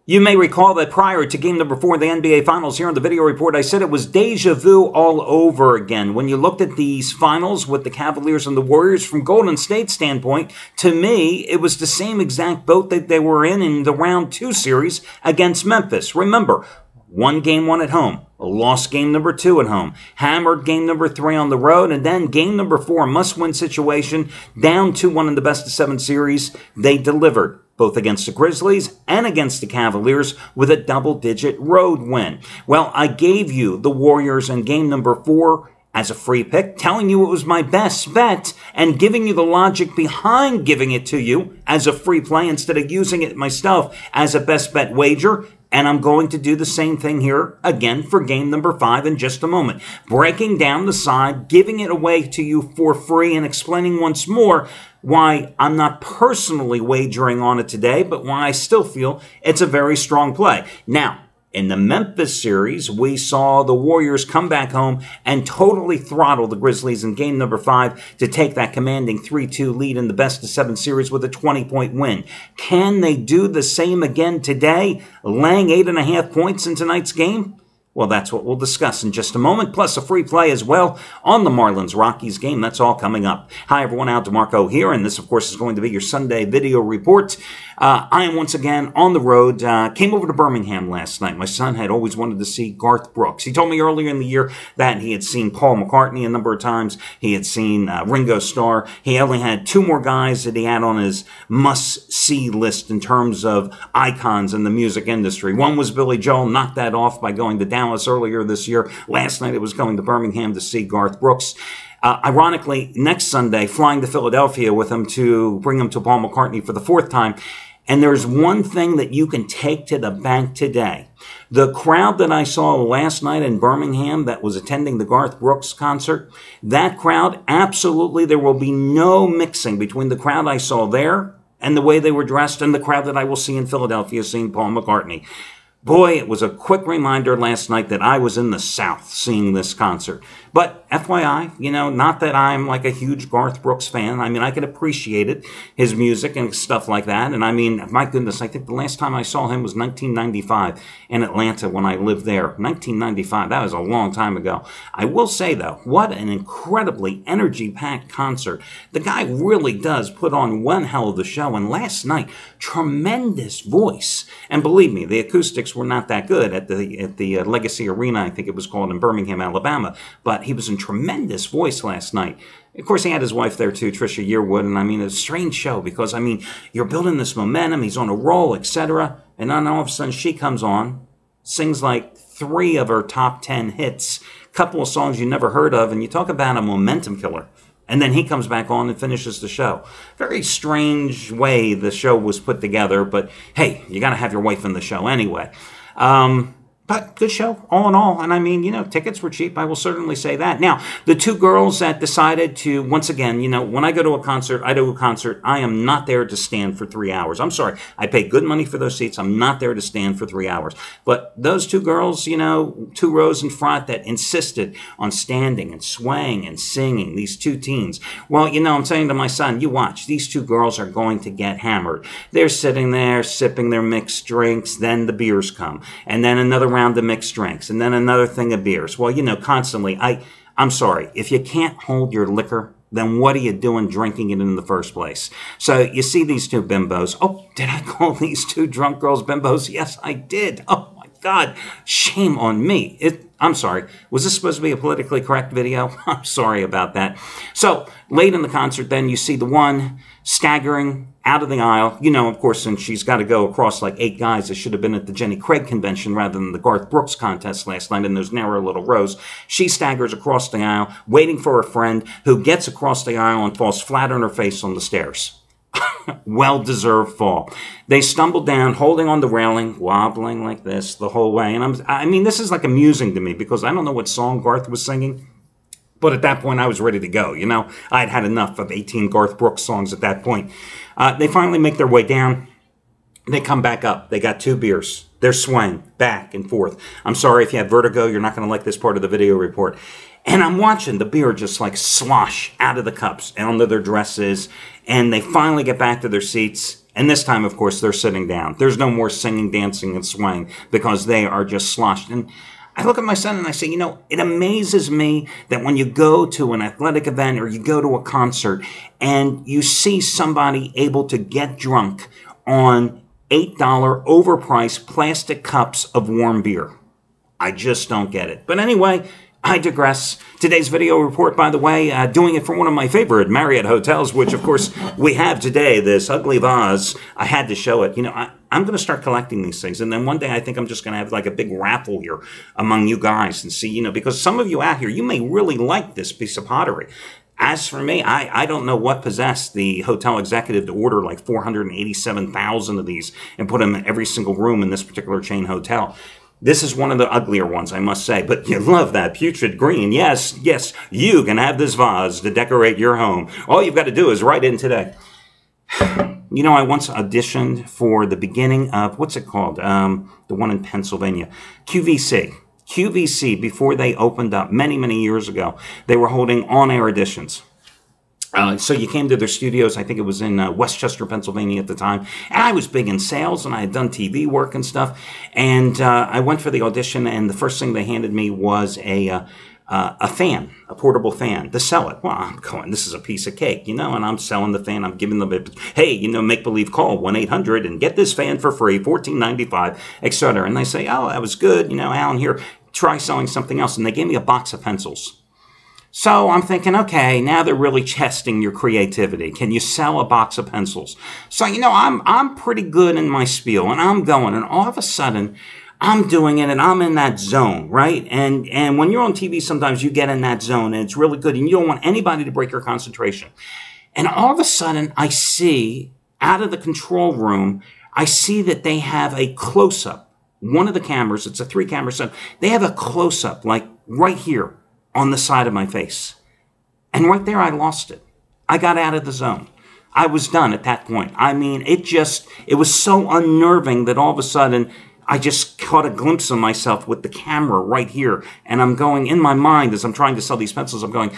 You may recall that prior to game number 4 of the NBA Finals here on the video report, I said it was deja vu all over again. When you looked at these finals with the Cavaliers and the Warriors from Golden State's standpoint, to me, it was the same exact boat that they were in the round 2 series against Memphis. Remember, won game 1 at home, lost game number 2 at home, hammered game number 3 on the road, and then game number 4, must-win situation, down 2-1 in the best-of-7 series. They delivered, both against the Grizzlies and against the Cavaliers, with a double-digit road win. Well, I gave you the Warriors in game number 4 as a free pick, telling you it was my best bet, and giving you the logic behind giving it to you as a free play instead of using it myself as a best bet wager. And I'm going to do the same thing here again for game number 5 in just a moment. Breaking down the side, giving it away to you for free, and explaining once more why I'm not personally wagering on it today, but why I still feel it's a very strong play. Now, in the Memphis series, we saw the Warriors come back home and totally throttle the Grizzlies in game number 5 to take that commanding 3-2 lead in the best-of-7 series with a 20-point win. Can they do the same again today, laying 8.5 points in tonight's game? Well, that's what we'll discuss in just a moment, plus a free play as well on the Marlins-Rockies game. That's all coming up. Hi, everyone. Al DeMarco here, and this, of course, is going to be your Sunday video report. I am once again on the road. Came over to Birmingham last night. My son had always wanted to see Garth Brooks. He told me earlier in the year that he had seen Paul McCartney a number of times. He had seen Ringo Starr. He only had 2 more guys that he had on his must-see list in terms of icons in the music industry. One was Billy Joel, knocked that off by going to Dallas earlier this year. Last night it was going to Birmingham to see Garth Brooks. Ironically, next Sunday, flying to Philadelphia with him to bring him to Paul McCartney for the 4th time. And there's one thing that you can take to the bank today. The crowd that I saw last night in Birmingham that was attending the Garth Brooks concert, that crowd, absolutely, there will be no mixing between the crowd I saw there and the way they were dressed and the crowd that I will see in Philadelphia seeing Paul McCartney. Boy, it was a quick reminder last night that I was in the South seeing this concert. But FYI, you know, not that I'm like a huge Garth Brooks fan. I mean, I can appreciate it, his music and stuff like that. And I mean, my goodness, I think the last time I saw him was 1995 in Atlanta when I lived there. 1995, that was a long time ago. I will say, though, what an incredibly energy-packed concert. The guy really does put on one hell of a show. And last night, tremendous voice. And believe me, the acoustics were not that good at the Legacy Arena, I think it was called, in Birmingham, Alabama. But he was in tremendous voice last night. Of course, he had his wife there too, Trisha Yearwood, and I mean, it's a strange show because, I mean, you're building this momentum, he's on a roll, etc., and then all of a sudden she comes on, sings like 3 of her top 10 hits, a couple of songs you never heard of, and you talk about a momentum killer. And then he comes back on and finishes the show. Very strange way the show was put together, but hey, you got to have your wife in the show anyway. But good show, all in all. And I mean, you know, tickets were cheap. I will certainly say that. Now, the 2 girls that decided to, once again, you know, when I go to a concert, I am not there to stand for 3 hours. I'm sorry. I pay good money for those seats. I'm not there to stand for 3 hours. But those 2 girls, you know, 2 rows in front that insisted on standing and swaying and singing, these 2 teens. Well, you know, I'm saying to my son, you watch, these 2 girls are going to get hammered. They're sitting there sipping their mixed drinks. Then the beers come. And then another round of mixed drinks, and then another thing of beers. Well, you know, constantly, I'm sorry, if you can't hold your liquor, then what are you doing drinking it in the first place? So you see these 2 bimbos. Oh, did I call these 2 drunk girls bimbos? Yes, I did. Oh, my God. Shame on me. I'm sorry. Was this supposed to be a politically correct video? I'm sorry about that. So late in the concert, then you see the one staggering out of the aisle. You know, of course, and she's got to go across like 8 guys that should have been at the Jenny Craig convention rather than the Garth Brooks contest last night in those narrow little rows. She staggers across the aisle, waiting for her friend, who gets across the aisle and falls flat on her face on the stairs. Well-deserved fall. They stumble down, holding on the railing, wobbling like this the whole way. And I mean, this is like amusing to me because I don't know what song Garth was singing. But at that point, I was ready to go, you know. I'd had enough of 18 Garth Brooks songs at that point. They finally make their way down. They come back up. They got 2 beers. They're swaying back and forth. I'm sorry if you have vertigo. You're not going to like this part of the video report. And I'm watching the beer just like slosh out of the cups and onto their dresses. And they finally get back to their seats. And this time, of course, they're sitting down. There's no more singing, dancing, and swaying because they are just sloshed. And I look at my son and I say, you know, it amazes me that when you go to an athletic event or you go to a concert and you see somebody able to get drunk on $8 overpriced plastic cups of warm beer. I just don't get it. But anyway, I digress. Today's video report, by the way, doing it from one of my favorite Marriott hotels, which, of course, we have today, this ugly vase. I had to show it. You know, I'm going to start collecting these things. And then one day I think I'm just going to have like a big raffle here among you guys and see, you know, because some of you out here, you may really like this piece of pottery. As for me, I don't know what possessed the hotel executive to order like 487,000 of these and put them in every single room in this particular chain hotel. This is one of the uglier ones, I must say, but you love that putrid green. Yes, yes, you can have this vase to decorate your home. All you've got to do is write in today. You know, I once auditioned for the beginning of, what's it called? The one in Pennsylvania. QVC. QVC, before they opened up many, many years ago, they were holding on-air auditions. So you came to their studios, I think it was in Westchester, Pennsylvania at the time, and I was big in sales, and I had done TV work and stuff, and I went for the audition, and the first thing they handed me was a fan, a portable fan, to sell it. Well, I'm going, this is a piece of cake, you know, and I'm selling the fan, I'm giving them, hey, you know, make-believe call, 1-800, and get this fan for free, $14.95, etc. And they say, oh, that was good, you know, Alan, here, try selling something else, and they gave me a box of pencils. So I'm thinking, okay, now they're really testing your creativity. Can you sell a box of pencils? So, you know, I'm pretty good in my spiel, and I'm going, and all of a sudden, I'm doing it, and I'm in that zone, right? And when you're on TV, sometimes you get in that zone, and it's really good, and you don't want anybody to break your concentration. And all of a sudden, I see, out of the control room, I see that they have a close-up. One of the cameras, it's a 3-camera set, they have a close-up, like right here, on the side of my face. And right there, I lost it. I got out of the zone. I was done at that point. I mean, it was so unnerving that all of a sudden, I just caught a glimpse of myself with the camera right here. And I'm going, in my mind, as I'm trying to sell these pencils, I'm going,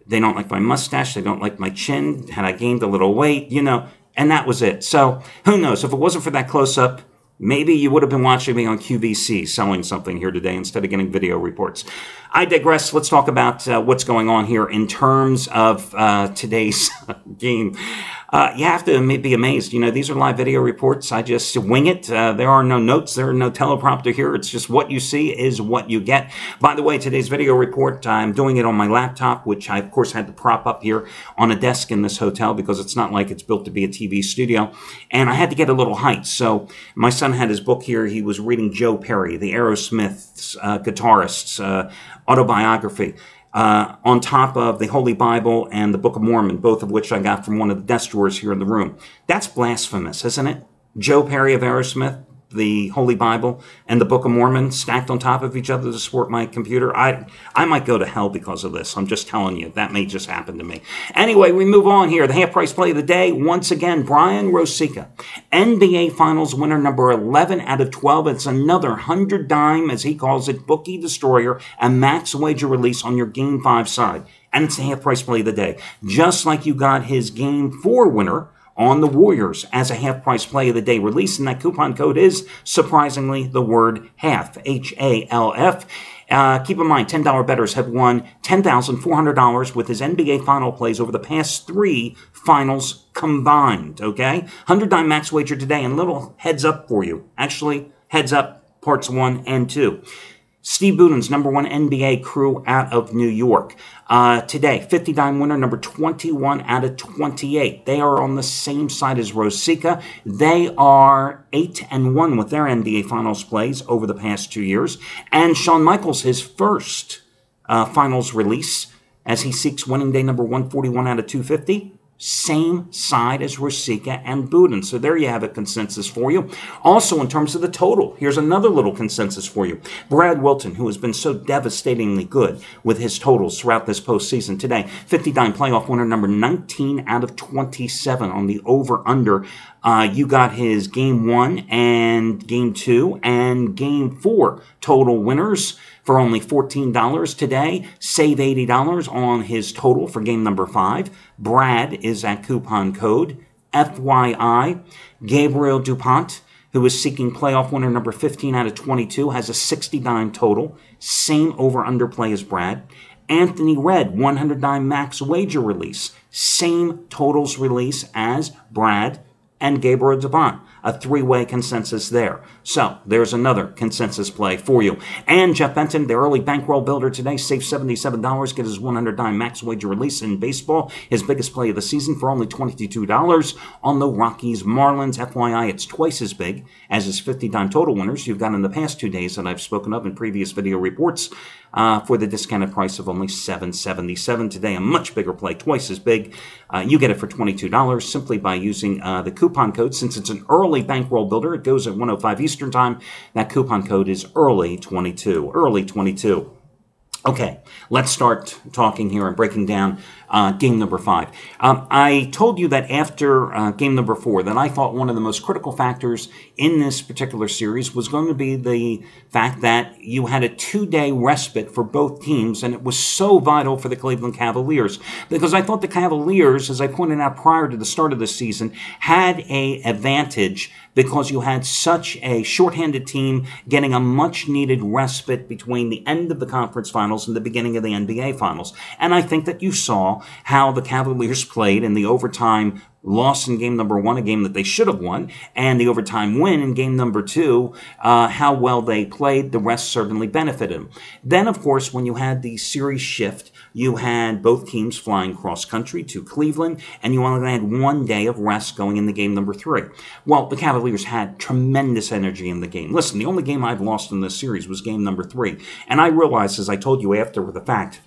they don't like my mustache, they don't like my chin, had I gained a little weight, you know, and that was it. So, who knows, if it wasn't for that close-up, maybe you would have been watching me on QVC selling something here today instead of getting video reports. I digress. Let's talk about what's going on here in terms of today's game. You have to be amazed. You know, these are live video reports. I just wing it. There are no notes. There are no teleprompter here. It's just what you see is what you get. By the way, today's video report, I'm doing it on my laptop, which I, of course, had to prop up here on a desk in this hotel because it's not like it's built to be a TV studio. And I had to get a little height. So my son had his book here. He was reading Joe Perry, the Aerosmith's guitarist's autobiography. On top of the Holy Bible and the Book of Mormon, both of which I got from one of the desk drawers here in the room. That's blasphemous, isn't it? Joe Perry of Aerosmith, the Holy Bible, and the Book of Mormon stacked on top of each other to support my computer. I might go to hell because of this. I'm just telling you. That may just happen to me. Anyway, we move on here. The half-price play of the day, once again, Brian Rosica. NBA Finals winner number 11 out of 12. It's another 100-dime, as he calls it, bookie destroyer, and max wager release on your Game 5 side. And it's the half-price play of the day. Just like you got his Game 4 winner on the Warriors as a half-price play of the day release, and that coupon code is, surprisingly, the word HALF, H-A-L-F. Keep in mind, $10 bettors have won $10,400 with his NBA final plays over the past 3 finals combined, okay? 100-dime max wager today, and little heads up for you. Actually, heads up, parts 1 and 2. Steve Buden's #1 NBA crew out of New York. Today, 50-dime winner, number 21 out of 28. They are on the same side as Rosica. They are 8-1 with their NBA Finals plays over the past 2 years. And Shawn Michaels, his first Finals release, as he seeks winning day number 141 out of 250. Same side as Rosica and Buden. So there you have a consensus for you. Also, in terms of the total, here's another little consensus for you. Brad Wilton, who has been so devastatingly good with his totals throughout this postseason. Today, 50-dime playoff winner number 19 out of 27 on the over-under. You got his Game 1 and Game 2 and Game 4 total winners for only $14 today. Save $80 on his total for game number 5. Brad is at coupon code FYI, Gabriel DuPont, who is seeking playoff winner number 15 out of 22, has a 69 total. Same over-under play as Brad. Anthony Red, 109 max wager release. Same totals release as Brad and Gabriel DuPont. A three-way consensus there. So there's another consensus play for you. And Jeff Benton, the early bankroll builder today, saved $77, get his 109 max wager release in baseball. His biggest play of the season for only $22 on the Rockies Marlins. FYI, it's twice as big as his 50-time total winners you've got in the past 2 days that I've spoken of in previous video reports for the discounted price of only $7.77 today. A much bigger play, twice as big. You get it for $22 simply by using the coupon code. Since it's an early bankroll builder, it goes at 1:05 Eastern Time. That coupon code is early22. Early22. Okay, let's start talking here and breaking down game number 5. I told you that after game number 4 that I thought one of the most critical factors in this particular series was going to be the fact that you had a 2-day respite for both teams, and it was so vital for the Cleveland Cavaliers because I thought the Cavaliers, as I pointed out prior to the start of the season, had an advantage because you had such a shorthanded team getting a much-needed respite between the end of the conference finals and the beginning of the NBA finals. And I think that you saw how the Cavaliers played in the overtime loss in game number 1, a game that they should have won, and the overtime win in game number 2, how well they played. The rest certainly benefited them. Then, of course, when you had the series shift, you had both teams flying cross-country to Cleveland, and you only had 1 day of rest going into game number 3. Well, the Cavaliers had tremendous energy in the game. Listen, the only game I've lost in this series was game number 3, and I realized, as I told you after the fact,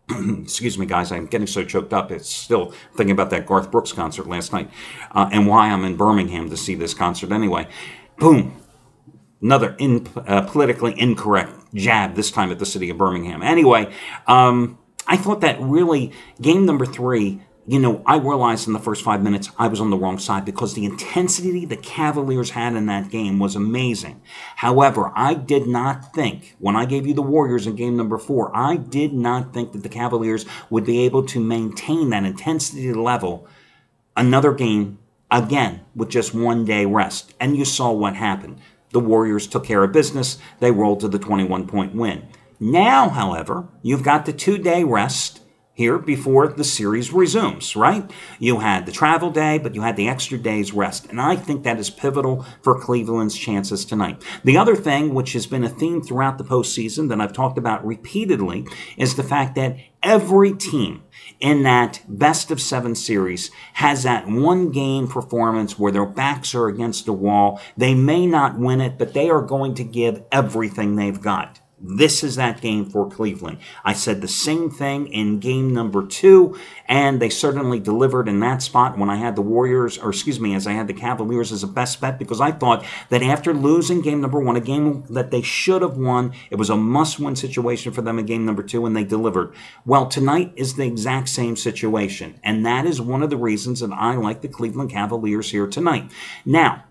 excuse me, guys, I'm getting so choked up. It's still thinking about that Garth Brooks concert last night and why I'm in Birmingham to see this concert anyway. Boom. Another politically incorrect jab, this time at the city of Birmingham. Anyway, I thought that really game number 3, I realized in the first 5 minutes I was on the wrong side because the intensity the Cavaliers had in that game was amazing. However, I did not think, when I gave you the Warriors in game number 4, I did not think that the Cavaliers would be able to maintain that intensity level another game, again, with just 1 day rest. And you saw what happened. The Warriors took care of business. They rolled to the 21-point win. Now, however, you've got the 2-day rest here before the series resumes, right? You had the travel day, but you had the extra day's rest. And I think that is pivotal for Cleveland's chances tonight. The other thing, which has been a theme throughout the postseason that I've talked about repeatedly, is the fact that every team in that best-of-7 series has that one-game performance where their backs are against the wall. They may not win it, but they are going to give everything they've got. This is that game for Cleveland. I said the same thing in game number 2, and they certainly delivered in that spot when I had the Warriors, as I had the Cavaliers as a best bet, because I thought that after losing game number 1, a game that they should have won, it was a must-win situation for them in game number 2, and they delivered. Well, tonight is the exact same situation, and that is one of the reasons that I like the Cleveland Cavaliers here tonight. Now,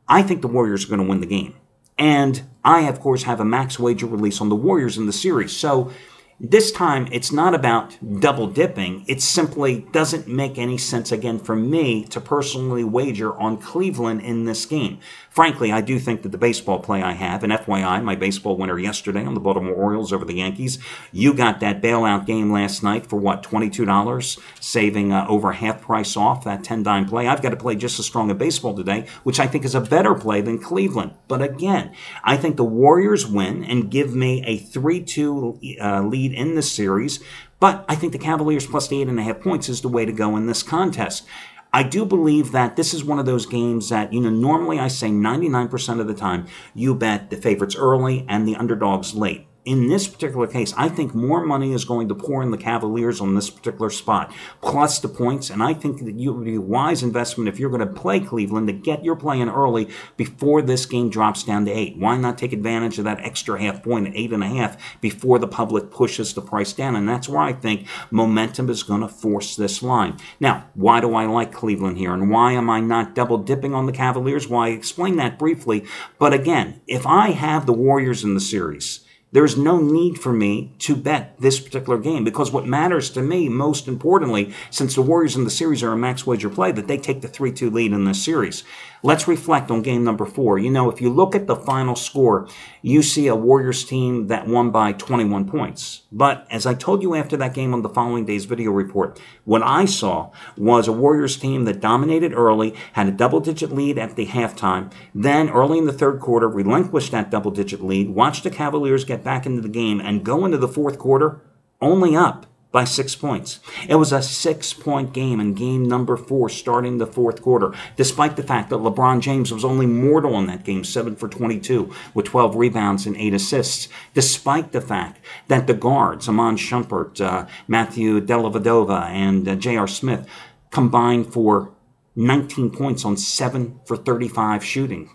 I think the Warriors are going to win the game. And I, of course, have a max wager release on the Warriors in the series. So this time, it's not about double dipping. It simply doesn't make any sense, again, for me to personally wager on Cleveland in this game. Frankly, I do think that the baseball play I have, and FYI, my baseball winner yesterday on the Baltimore Orioles over the Yankees, you got that bailout game last night for, what, $22, saving over half price off that 10-dime play. I've got to play just as strong a baseball today, which I think is a better play than Cleveland. But again, I think the Warriors win and give me a 3-2 lead in this series, but I think the Cavaliers plus the 8.5 points is the way to go in this contest. I do believe that this is one of those games that, normally I say 99% of the time, you bet the favorites early and the underdogs late. In this particular case, I think more money is going to pour in the Cavaliers on this particular spot, plus the points, and I think that it would be a wise investment if you're going to play Cleveland to get your play in early before this game drops down to 8. Why not take advantage of that extra half point at 8.5 before the public pushes the price down? And that's where I think momentum is going to force this line. Now, why do I like Cleveland here, and why am I not double dipping on the Cavaliers? Well, I explained that briefly, but again, if I have the Warriors in the series, There's no need for me to bet this particular game because what matters to me, most importantly, since the Warriors in the series are a max wager play, that they take the 3-2 lead in this series. Let's reflect on game number 4. You know, if you look at the final score, you see a Warriors team that won by 21 points. But as I told you after that game on the following day's video report, what I saw was a Warriors team that dominated early, had a double-digit lead at the halftime, then early in the third quarter relinquished that double-digit lead, watched the Cavaliers get back into the game, and go into the fourth quarter only up by 6 points. It was a 6-point game in game number 4 starting the fourth quarter, despite the fact that LeBron James was only mortal in that game, 7 for 22, with 12 rebounds and 8 assists, despite the fact that the guards, Iman Shumpert, Matthew Dellavedova, and J.R. Smith, combined for 19 points on 7 for 35 shooting.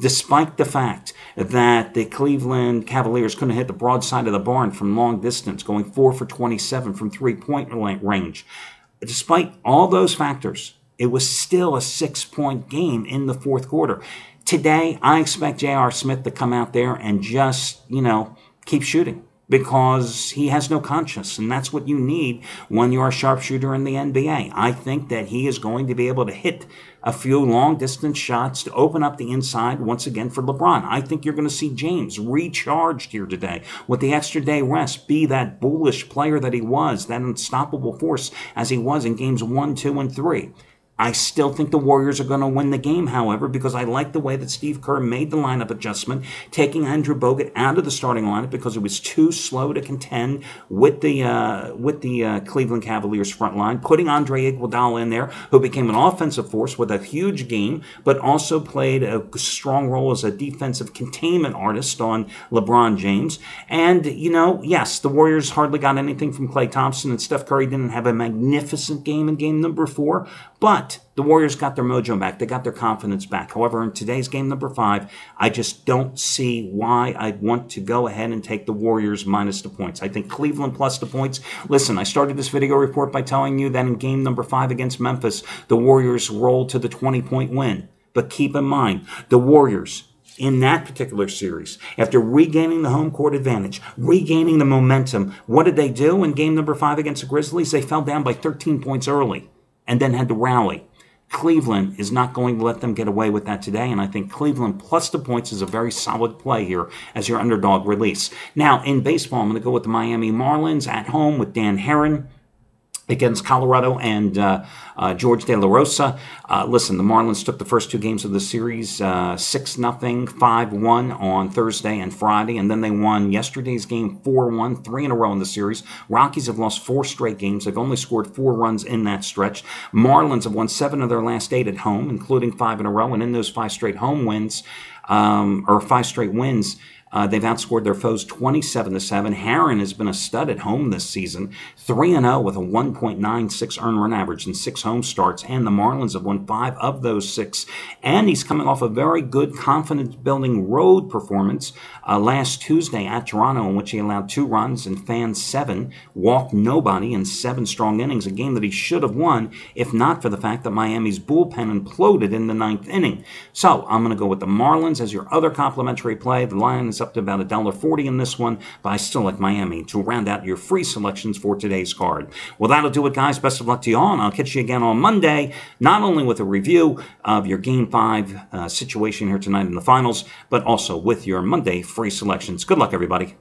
Despite the fact that the Cleveland Cavaliers couldn't hit the broadside of the barn from long distance, going 4 for 27 from three-point range. Despite all those factors, it was still a 6-point game in the fourth quarter. Today, I expect J.R. Smith to come out there and just, keep shooting, because he has no conscience, and that's what you need when you're a sharpshooter in the NBA. I think that he is going to be able to hit a few long-distance shots to open up the inside once again for LeBron. I think you're going to see James recharged here today with the extra day rest, be that bullish player that he was, that unstoppable force as he was in games 1, 2, and 3. I still think the Warriors are going to win the game, however, because I like the way that Steve Kerr made the lineup adjustment, taking Andrew Bogut out of the starting lineup because it was too slow to contend with the Cleveland Cavaliers front line, putting Andre Iguodala in there, who became an offensive force with a huge game, but also played a strong role as a defensive containment artist on LeBron James. And, yes, the Warriors hardly got anything from Klay Thompson, and Steph Curry didn't have a magnificent game in game number 4, but the Warriors got their mojo back. They got their confidence back. However, in today's game number 5, I just don't see why I'd want to go ahead and take the Warriors minus the points. I think Cleveland plus the points. Listen, I started this video report by telling you that in game number 5 against Memphis, the Warriors rolled to the 20-point win. But keep in mind, the Warriors, in that particular series, after regaining the home court advantage, regaining the momentum, what did they do in game number 5 against the Grizzlies? They fell down by 13 points early and then had to rally. Cleveland is not going to let them get away with that today, and I think Cleveland plus the points is a very solid play here as your underdog release. Now, in baseball, I'm going to go with the Miami Marlins at home with Dan Herron against Colorado and George De La Rosa. Listen, the Marlins took the first 2 games of the series 6-0, 5-1 on Thursday and Friday, and then they won yesterday's game 4-1, 3 in a row in the series. Rockies have lost 4 straight games. They've only scored 4 runs in that stretch. Marlins have won 7 of their last 8 at home, including 5 in a row, and in those 5 straight home wins, or 5 straight wins, they've outscored their foes 27-7. Herron has been a stud at home this season, 3-0 with a 1.96 earned run average in 6 home starts, and the Marlins have won 5 of those 6. And he's coming off a very good confidence-building road performance last Tuesday at Toronto, in which he allowed 2 runs and fanned 7, walked nobody in 7 strong innings, a game that he should have won if not for the fact that Miami's bullpen imploded in the 9th inning. So I'm going to go with the Marlins as your other complimentary play. The line is up to about $1.40 in this one, but I still like Miami to round out your free selections for today's card. Well, that'll do it, guys. Best of luck to you all, and I'll catch you again on Monday, not only with a review of your Game 5 situation here tonight in the finals, but also with your Monday free selections. Good luck, everybody.